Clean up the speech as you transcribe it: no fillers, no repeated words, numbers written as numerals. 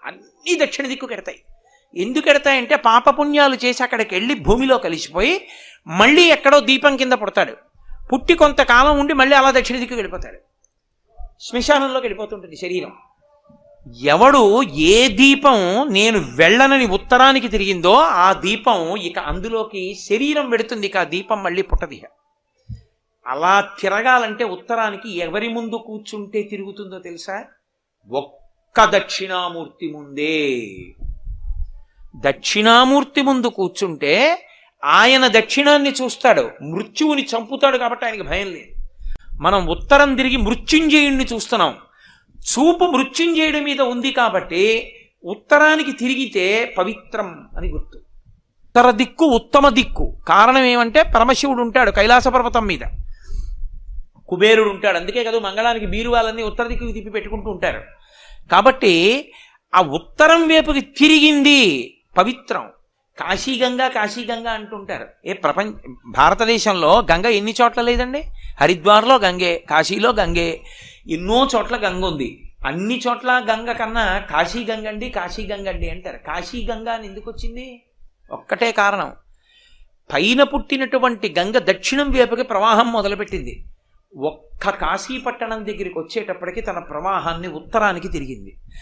అన్నీ దక్షిణ దిక్కు కెడతాయి. ఎందుకు ఎడతాయంటే పాపపుణ్యాలు చేసి అక్కడికి వెళ్ళి భూమిలో కలిసిపోయి మళ్ళీ ఎక్కడో దీపం కింద పుడతాడు. పుట్టి కొంతకాలం ఉండి మళ్ళీ అలా దక్షిణ దిక్కు వెళ్ళిపోతాడు. శ్మశానంలోకి వెళ్ళిపోతుంటుంది శరీరం. ఎవడు ఏ దీపం నేను వెళ్ళనని ఉత్తరానికి తిరిగిందో ఆ దీపం ఇక అందులోకి శరీరం పెడుతుంది. ఇక ఆ దీపం మళ్ళీ పుట్టది. అలా తిరగాలంటే ఉత్తరానికి ఎవరి ముందు కూర్చుంటే తిరుగుతుందో తెలుసా? ఒక్క దక్షిణామూర్తి ముందే. దక్షిణామూర్తి ముందు కూర్చుంటే ఆయన దక్షిణాన్ని చూస్తాడు, మృత్యువుని చంపుతాడు. కాబట్టి ఆయనకి భయం లేదు. మనం ఉత్తరం తిరిగి మృత్యుంజయుణ్ణి చూస్తున్నాం. చూపు మృత్యుంజయుడి మీద ఉంది కాబట్టి ఉత్తరానికి తిరిగితే పవిత్రం అని గుర్తు. ఉత్తర దిక్కు ఉత్తమ దిక్కు. కారణం ఏమంటే పరమశివుడు ఉంటాడు కైలాస పర్వతం మీద, కుబేరుడు ఉంటాడు. అందుకే కదా మంగళానికి బీరువాలన్నీ ఉత్తర దిక్కుకి తిప్పి పెట్టుకుంటూ ఉంటారు. కాబట్టి ఆ ఉత్తరం వైపుకి తిరిగింది పవిత్రం. కాశీగంగా కాశీగంగా అంటుంటారు. భారతదేశంలో గంగ ఎన్ని చోట్ల లేదండి? హరిద్వార్లో గంగే, కాశీలో గంగే, ఎన్నో చోట్ల గంగ ఉంది. అన్ని చోట్ల గంగ కన్నా కాశీ గంగ అండి, కాశీ గంగ అండి అంటారు. కాశీ గంగ అని ఎందుకు వచ్చింది? ఒక్కటే కారణం. పైన పుట్టినటువంటి గంగ దక్షిణం వైపుకి ప్రవాహం మొదలుపెట్టింది. ఒక్క కాశీ పట్టణం దగ్గరికి వచ్చేటప్పటికి తన ప్రవాహాన్ని ఉత్తరానికి తిరిగింది.